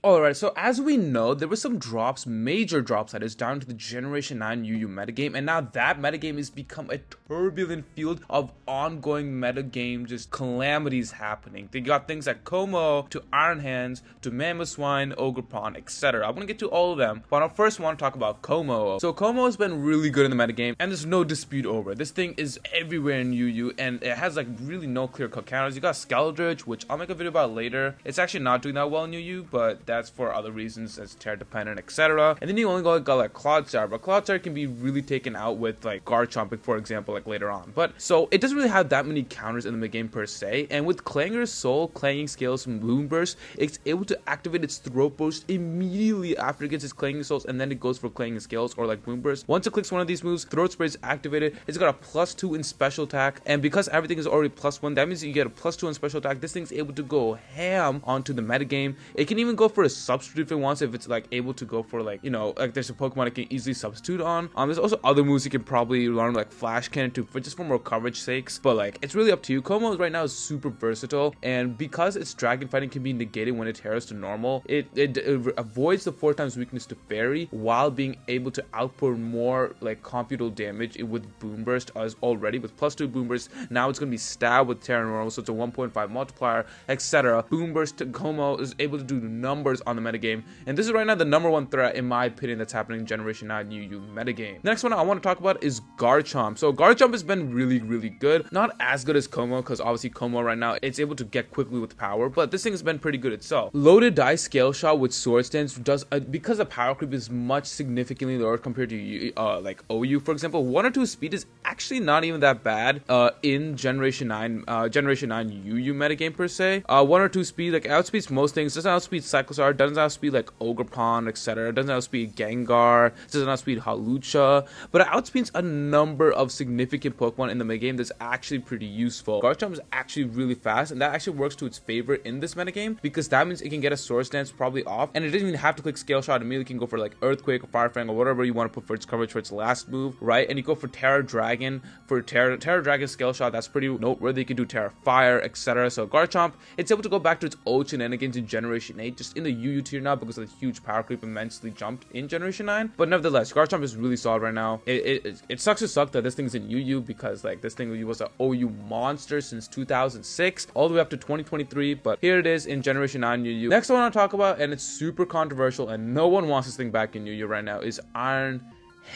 Alright, so as we know, there were some drops, major drops that is, down to the Generation 9 UU metagame, and now that metagame has become a turbulent field of ongoing metagame just calamities happening. They got things like Kommo-o to Iron Hands to Mamoswine, Ogerpon, etc. I'm gonna get to all of them, but I first want to talk about Kommo-o. So Kommo-o has been really good in the metagame, and there's no dispute over it. This thing is everywhere in UU, and it has like really no clear-cut counters. You got Ceruledge, which I'll make a video about later. It's actually not doing that well in UU, but that's for other reasons as tear dependent, etc. And then you only got like Cloudstar, but Cloudstar can be really taken out with like Garchomp, for example, like later on. But so it doesn't really have that many counters in the mid game per se. And with Clanger's Soul, Clanging Scales, and Moonburst, it's able to activate its Throat Burst immediately after it gets its Clanging Souls, and then it goes for Clanging Scales or like Moonburst. Once it clicks one of these moves, Throat Spray is activated. It's got a +2 in special attack, and because everything is already +1, that means you get a +2 in special attack. This thing's able to go ham onto the metagame. It can even go for a substitute if it wants, if it's like able to go for like, you know, like there's a Pokemon it can easily substitute on. There's also other moves you can probably learn like Flash Cannon too, for just for more coverage sakes, but like it's really up to you. Kommo right now is super versatile, and because its Dragon Fighting can be negated when it tears to normal, it avoids the 4x weakness to Fairy while being able to output more like computal damage with Boom Burst as already with +2 Boom Burst. Now it's going to be Stab with Terra Normal, so it's a 1.5 multiplier, etc. Boom Burst to Kommo is able to do numbers on the metagame, and this is right now the #1 threat in my opinion that's happening in Generation 9 UU metagame. Next one I want to talk about is Garchomp. So Garchomp has been really good, not as good as Kommo, because obviously Kommo right now it's able to get quickly with power, but this thing has been pretty good itself. Loaded Die Scale Shot with Sword Stance does because the power creep is much significantly lower compared to like OU, for example. 1 or 2 speed is actually not even that bad in Generation 9 UU metagame per se. 1 or 2 speed like outspeeds most things. Doesn't outspeed Cyclosar, doesn't outspeed like Ogerpon, etc. Doesn't outspeed Gengar, doesn't outspeed Halucha, but it outspeeds a number of significant Pokemon in the mid game that's actually pretty useful. Garchomp is actually really fast, and that actually works to its favor in this metagame, because that means it can get a Sword Stance probably off, and it doesn't even have to click Scale Shot immediately. It can go for like Earthquake or Fire Fang or whatever you want to put for its coverage for its last move, right? And you go for Terra Dragon for Terra Dragon Scale Shot. That's pretty noteworthy. You can do Terra Fire, etc. So Garchomp, it's able to go back to its old shenanigans in Generation 8, just in the UU tier now, because of the huge power creep immensely jumped in Generation 9. But nevertheless, Garchomp is really solid right now. It sucks to suck that this thing's in UU, because like this thing was an OU monster since 2006 all the way up to 2023, but here it is in Generation 9 UU. Next I want to talk about, and it's super controversial and no one wants this thing back in UU right now, is Iron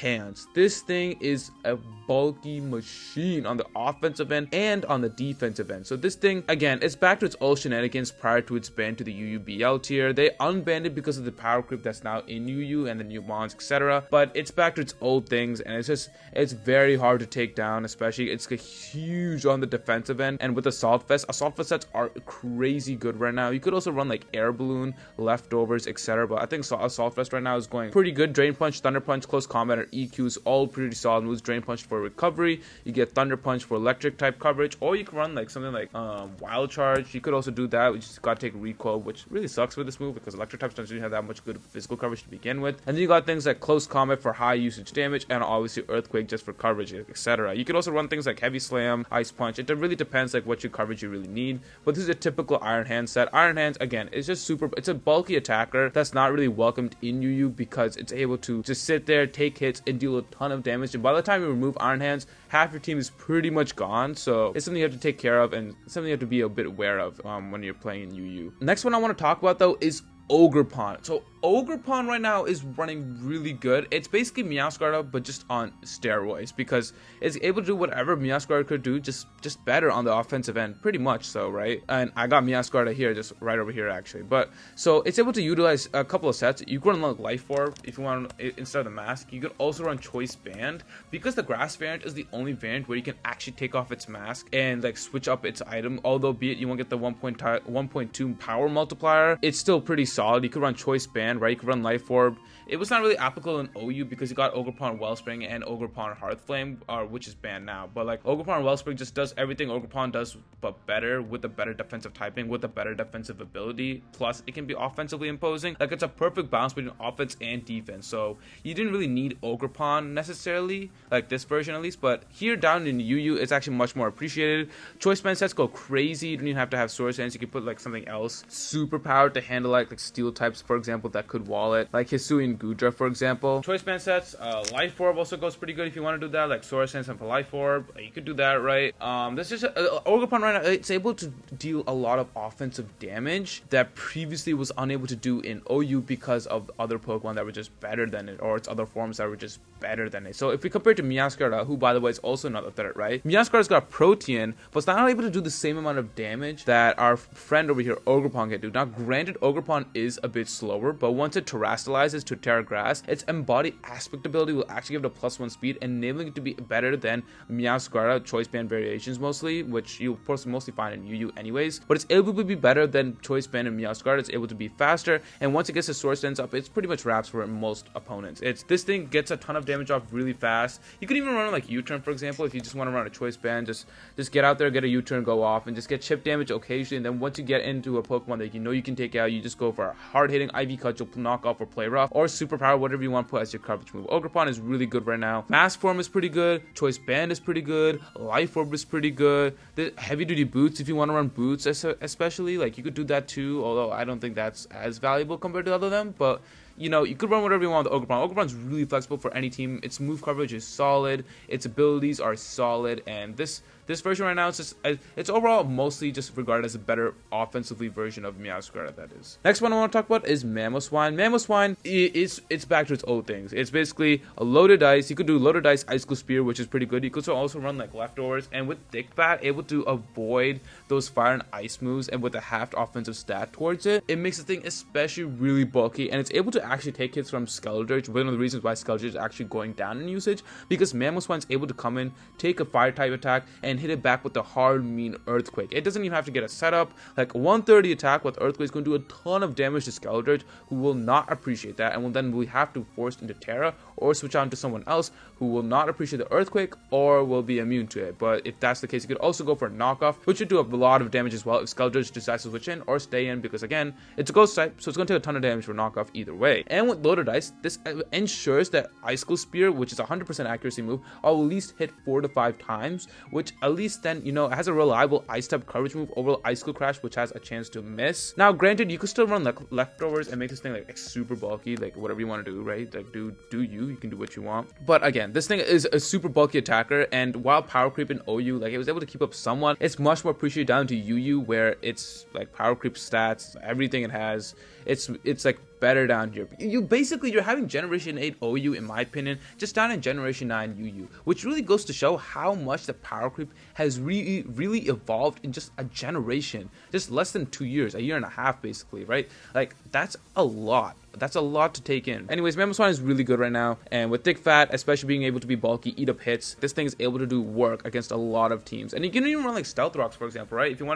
Hands. This thing is a bulky machine on the offensive end and on the defensive end. So this thing, again, it's back to its old shenanigans prior to its ban to the UUBL tier. They unbanned it because of the power creep that's now in UU and the new mons, etc. But it's back to its old things, and it's very hard to take down, especially it's huge on the defensive end. And with Assault Vest sets are crazy good right now. You could also run like Air Balloon, Leftovers, etc. But I think Assault Vest right now is going pretty good. Drain Punch, Thunder Punch, Close Combat, or EQs, all pretty solid moves. Drain Punch for recovery, you get Thunder Punch for electric type coverage, or you can run like something like Wild Charge. You could also do that, which just gotta take recoil, which really sucks with this move because electric types don't really have that much good physical coverage to begin with. And then you got things like Close Combat for high usage damage, and obviously Earthquake just for coverage, etc. You could also run things like Heavy Slam, Ice Punch. It really depends like what your coverage you really need, but this is a typical Iron Hand set. Iron Hands, again, is just it's a bulky attacker that's not really welcomed in UU, because it's able to just sit there, take hits, and deal a ton of damage, and by the time you remove Iron Hands, half your team is pretty much gone. So it's something you have to take care of, and something you have to be a bit aware of when you're playing in UU. Next one I want to talk about though is Ogerpon. So Ogerpon right now is running really good. It's basically Meowscarada, but just on steroids, because it's able to do whatever Meowscarada could do, just better on the offensive end, pretty much so, right? And I got Meowscarada here, just right over here actually. But so it's able to utilize a couple of sets. You can run like Life Orb if you want instead of the mask. You could also run Choice Band, because the Grass variant is the only variant where you can actually take off its mask and like switch up its item. Although be it you won't get the 1.2 power multiplier, it's still pretty solid. You could run Choice Band band, right? You could run Life Orb. It was not really applicable in OU because you got Ogerpon Wellspring and Ogerpon Hearthflame, which is banned now. But like Ogerpon Wellspring just does everything Ogerpon does, but better, with a better defensive typing, with a better defensive ability. Plus, it can be offensively imposing. Like, it's a perfect balance between offense and defense. So you didn't really need Ogerpon necessarily, like this version at least. But here down in UU, it's actually much more appreciated. Choice band sets go crazy. You don't even have to have Source Hands. You can put like something else super powered to handle like steel types, for example, that could wall it, like Hisui and Gudra, for example. Choice band sets, Life Orb also goes pretty good if you want to do that, like Source Hands and for Life Orb. You could do that, right? This is Ogerpon right now. It's able to deal a lot of offensive damage that previously was unable to do in OU because of other Pokemon that were just better than it, or its other forms that were just better than it. So if we compare it to Meowscarada, who by the way is also not a threat, right? Meowscarada's got Protean, but it's not able to do the same amount of damage that our friend over here, Ogerpon, can do. Now, granted, Ogerpon is a bit slower, but once it terastallizes to Terra Grass, its embodied aspect ability will actually give it a +1 speed, enabling it to be better than Meowscarada choice band variations mostly, which you'll mostly find in UU anyways. But it's able to be better than choice band and Meowscarada. It's able to be faster, and once it gets the Source Dance up, it's pretty much wraps for most opponents. This thing gets a ton of damage off really fast. You could even run like U-turn, for example, if you just want to run a choice band. Just get out there, get a U-turn, go off, and just get chip damage occasionally. And then once you get into a Pokemon that you know you can take out, you just go for a hard-hitting IV Cut, you'll knock off or play rough, or superpower, whatever you want to put as your coverage move. Ogerpon is really good right now. Mass Form is pretty good. Choice Band is pretty good. Life Orb is pretty good. The heavy-duty boots, if you want to run boots especially, like, you could do that too, although I don't think that's as valuable compared to other them, but you know, you could run whatever you want with Ogerpon. Ogerpon's really flexible for any team. Its move coverage is solid. Its abilities are solid. And this version right now, it's overall mostly just regarded as a better offensively version of Meowscarada, that is. Next one I want to talk about is Mamoswine. Mamoswine, it's back to its old things. It's basically a loaded dice. You could do loaded dice, Icicle Spear, which is pretty good. You could also run like leftovers. And with Thick Bat, able to avoid those fire and ice moves, and with a halved offensive stat towards it, it makes the thing especially really bulky. And it's able to actually take hits from Ceruledge. One of the reasons why Ceruledge is actually going down in usage, because Mamoswine's able to come in, take a fire type attack, and hit it back with the hard, mean Earthquake. It doesn't even have to get a setup. Like 130 attack with Earthquake is going to do a ton of damage to Ceruledge, who will not appreciate that, and will then we have to force into Terra or switch on to someone else who will not appreciate the Earthquake or will be immune to it. But if that's the case, you could also go for a knockoff, which would do a lot of damage as well if Ceruledge decides to switch in or stay in, because again, it's a ghost type, so it's going to take a ton of damage for knockoff either way. And with loaded dice, this ensures that Icicle Spear, which is a 100% accuracy move, will at least hit 4 to 5 times, which at least then, you know, it has a reliable ice type coverage move over Icicle Crash, which has a chance to miss. Now, granted, you could still run like leftovers and make this thing like super bulky, like whatever you want to do, right? Like do you can do what you want. But again, this thing is a super bulky attacker, and while power creep in OU, like it was able to keep up somewhat, it's much more appreciated down to UU, where it's like power creep stats, everything it has, it's like better down here. You're having Generation 8 OU, in my opinion, just down in Generation 9 UU, which really goes to show how much the power creep has really evolved in just a generation, just less than 2 years, a year and a half basically, right? Like, that's a lot. That's a lot to take in. Anyways, Mamoswine is really good right now, and with Thick Fat, especially being able to be bulky, eat up hits, this thing is able to do work against a lot of teams. And you can even run like Stealth Rocks, for example, right? If you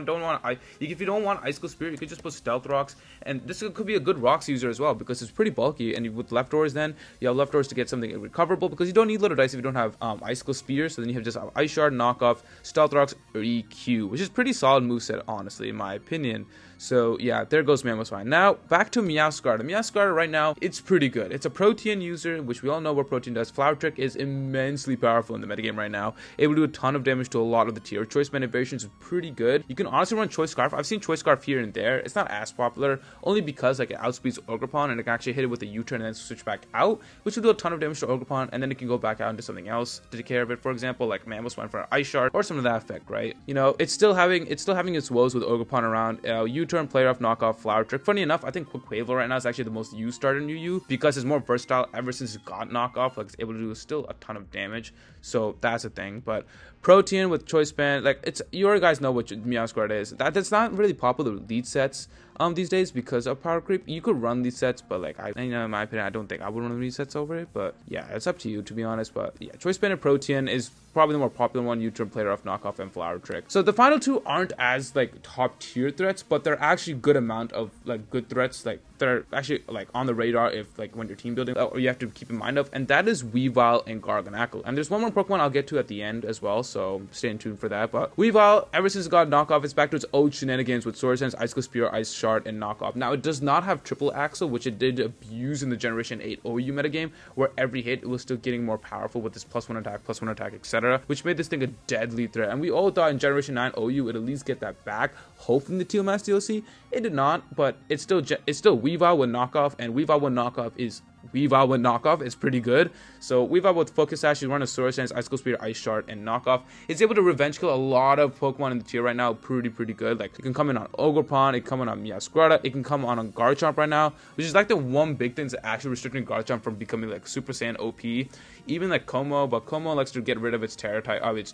don't want Icicle Spear, you could just put Stealth Rocks, and this could be a good Rocks user as well, because it's pretty bulky. And with leftovers, then you have leftovers to get something recoverable, because you don't need little dice if you don't have Icicle Spear. So then you have just Ice Shard, knockoff, Stealth Rocks, or EQ, which is pretty solid moveset, honestly, in my opinion. So yeah, there goes Mamoswine. Now back to Meowscarada. Meowscarada right now, it's pretty good. It's a Protean user, which we all know what Protean does. Flower Trick is immensely powerful in the metagame right now. Able to do a ton of damage to a lot of the tier. Choice Band variations is pretty good. You can honestly run Choice Scarf. I've seen Choice Scarf here and there. It's not as popular, only because like it outspeeds Ogerpon, and it can actually hit it with a U-turn and then switch back out, which will do a ton of damage to Ogerpon, and then it can go back out into something else to take care of it. For example, like Mamoswine for an Ice Shard or some of that effect, right? You know, it's still having its woes with Ogerpon around. U-turn, play rough, knockoff, Flower Trick. Funny enough, I think Weavile right now is actually the most used starter in UU, because it's more versatile ever since it got knockoff. Like, it's able to do still a ton of damage, so that's a thing. But Protean with Choice Band, like, you already guys know what Meowscarada is. That's not really popular with lead sets. these days because of power creep. You could run these sets, but like in my opinion, I don't think I would run these sets over it. But yeah, it's up to you, to be honest. But yeah, Choice Band Protean is probably the more popular one. U-turn, Play Rough, Knockoff, and Flower Trick. So the final two aren't as like top tier threats, but they're actually good amount of like good threats, like they're actually like on the radar if like when you're team building, or you have to keep in mind of, and that is Weavile and Garganacl. And there's one more Pokemon I'll get to at the end as well, so stay tuned for that. But Weavile, ever since it got Knockoff, it's back to its old shenanigans with Sword Dance, Icicle Spear, Ice Shard, and Knockoff. Now it does not have triple axle, which it did abuse in the Generation 8 OU metagame, where every hit it was still getting more powerful with this +1 attack, etc., which made this thing a deadly threat. And we all thought in Generation 9 OU would at least get that back, hope from the Teal Mask DLC. It did not, but it's still Weavile with Knockoff, and Weavile with Knockoff is Weavile with Knockoff is pretty good. So Weavile with Focus Sash, you run a Sword Dance, Icicle Spear, Ice Shard, and Knockoff. It's able to revenge kill a lot of Pokemon in the tier right now, pretty good. Like, it can come in on Ogerpon, it can come in on Meowscarada, it can come on Garchomp right now, which is like the one big thing that's actually restricting Garchomp from becoming like Super Saiyan OP. Even like Kommo, but Kommo likes to get rid of its Terra type, its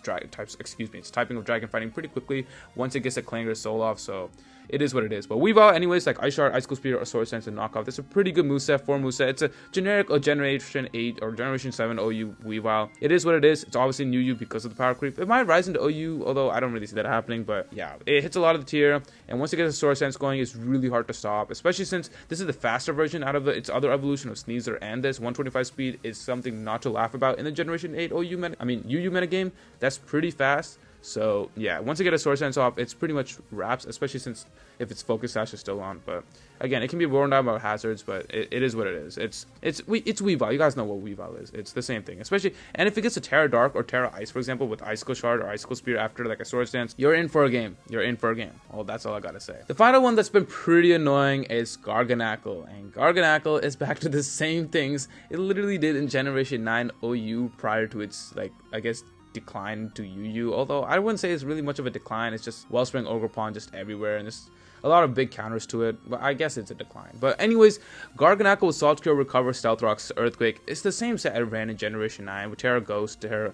typing of Dragon Fighting pretty quickly once it gets a Clanger Soul off, so it is what it is. But Weavile, anyways, like Ice Shard, Icicle Spear, or Sword Dance, and Knockoff, that's a pretty good moveset for moveset. It's a generic Generation 8 or Generation 7 OU Weavile. It is what it is. It's obviously new U because of the power creep. It might rise into OU, although I don't really see that happening. But yeah, it hits a lot of the tier, and once it gets a Sword Dance going, it's really hard to stop, especially since this is the faster version out of its other evolution of Sneasel, and this 125 speed is something not to laugh about in the Generation 8 UU metagame. That's pretty fast. So yeah, once you get a Sword Dance off, it's pretty much wraps, especially since if its Focus Sash is still on. But again, it can be worn down by hazards, but it is what it is. It's Weavile. You guys know what Weavile is. It's the same thing, especially, and if it gets a Terra Dark or Terra Ice, for example, with Icicle Shard or Icicle Spear after like a Sword Dance, you're in for a game. You're in for a game. Oh, that's all I gotta say. The final one that's been pretty annoying is Garganacl, and Garganacl is back to the same things it literally did in Generation 9 OU prior to its, like, I guess, decline to UU, although I wouldn't say it's really much of a decline. It's just Wellspring, Ogerpon just everywhere, and there's a lot of big counters to it, but I guess it's a decline. But anyways, Garganacl with Salt Cure, Recover, Stealth Rocks, Earthquake. It's the same set I ran in Generation 9 with Terra Ghost, Terra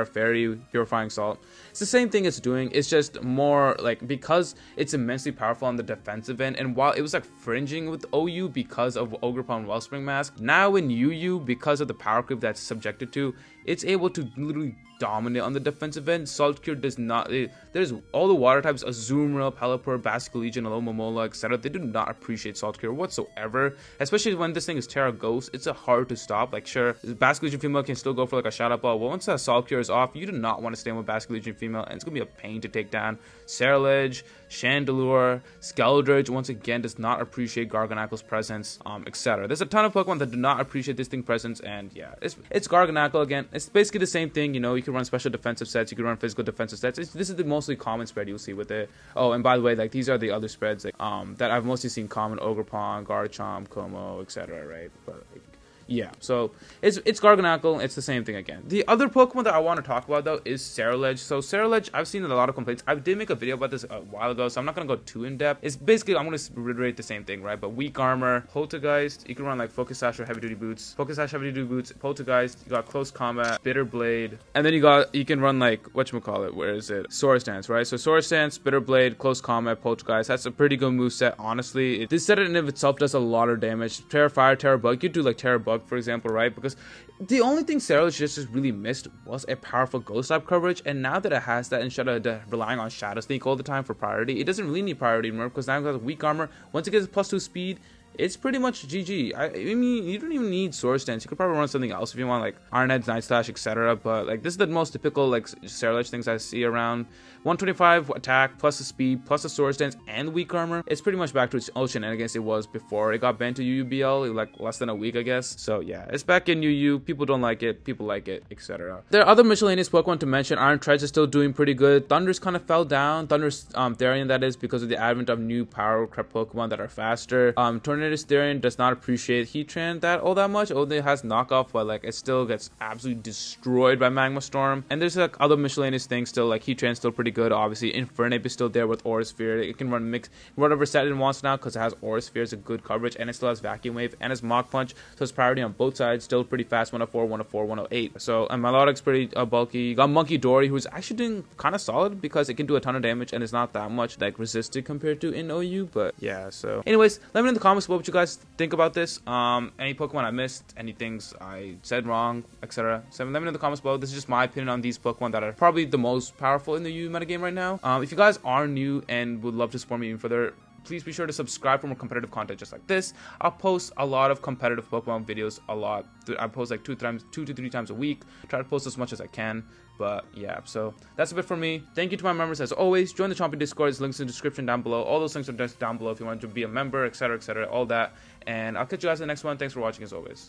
Fairy, Purifying Salt. It's the same thing it's doing. It's just more like, because it's immensely powerful on the defensive end, and while it was like fringing with OU because of Ogerpon Wellspring Mask, now in UU, because of the power creep that's subjected to, it's able to literally dominate on the defensive end. Salt Cure does not. There's all the water types, Azumarill, Pelipper, Basculegion, Alomomola, etc. They do not appreciate Salt Cure whatsoever, especially when this thing is Terra Ghost. It's a hard to stop. Like, sure, Basculegion female can still go for like a Shadow Ball. Well, once that Salt Cure is off, you do not want to stay with Basculegion female, and it's gonna be a pain to take down. Ceruledge, Chandelure, Ceruledge once again does not appreciate Garganacl's presence, etc. There's a ton of Pokemon that do not appreciate this thing's presence, and yeah, it's Garganacl again. It's basically the same thing, you know. You can run special defensive sets, you can run physical defensive sets. This is the mostly common spread you'll see with it. Oh, and by the way, like, these are the other spreads like, that I've mostly seen common: Ogerpon, Garchomp, Kommo, etc. Right, but like, yeah, so it's Garganacl. It's the same thing again. The other Pokemon that I want to talk about though is Ceruledge. So Ceruledge, I've seen a lot of complaints. I did make a video about this a while ago, so I'm not gonna go too in depth. It's basically, I'm gonna reiterate the same thing, right? But weak armor, Poltergeist. You can run like Focus Sash or Heavy Duty Boots. Focus Sash, Heavy Duty Boots, Poltergeist. You got Close Combat, Bitter Blade, and then you can run like, whatchamacallit, where is it? Sword Dance, right? So Sword Dance, Bitter Blade, Close Combat, Poltergeist. That's a pretty good moveset, honestly. This set in of itself does a lot of damage. Terra Fire, Terra Bug. You do like Terra Bug, for example, right? Because the only thing Ceruledge just really missed was a powerful ghost type coverage, and now that it has that, instead of relying on Shadow Sneak all the time for priority, it doesn't really need priority anymore, because now it has weak armor. Once it gets +2 speed, it's pretty much GG. I mean, you don't even need Sword Dance. You could probably run something else if you want, like Iron Heads, Night Slash, etc. But like, this is the most typical like Ceruledge things I see around. 125 attack plus the speed plus the Sword Dance and weak armor. It's pretty much back to its old shenanigans it was before it got banned to UUBL, like less than a week, I guess. So yeah, it's back in UU. People don't like it, people like it, etc. There are other miscellaneous Pokemon to mention. Iron Treads is still doing pretty good. Thundurus kind of fell down. Thundurus Therian, that is, because of the advent of new power crept Pokemon that are faster. Tornadus Miscellaneous variant does not appreciate Heatran all that much. Only has knockoff, but like it still gets absolutely destroyed by Magma Storm. And there's like other Miscellaneous things still, like Heatran's still pretty good. Obviously, Infernape is still there with Aura Sphere. It can run whatever set it wants now because it has Aura Sphere, is a good coverage, and it still has Vacuum Wave and it's Mach Punch, so it's priority on both sides. Still pretty fast, 104, 104, 108. So and Melodic's pretty bulky. You got Monkey Dory, who's actually doing kind of solid because it can do a ton of damage and it's not that much like resisted compared to in OU. But yeah, so anyways, let me know in the comments what you guys think about this. Any Pokemon I missed, any things I said wrong, etc. So let me know in the comments below. This is just my opinion on these Pokemon that are probably the most powerful in the UU metagame right now. If you guys are new and would love to support me even further, please be sure to subscribe for more competitive content just like this. I'll post a lot of competitive Pokemon videos a lot. I post like 2 to 3 times a week. Try to post as much as I can. But yeah, so that's a bit for me. Thank you to my members as always. Join the Chompy Discord. There's links in the description down below. All those links are just down below if you want to be a member, etc., etc., all that. And I'll catch you guys in the next one. Thanks for watching as always.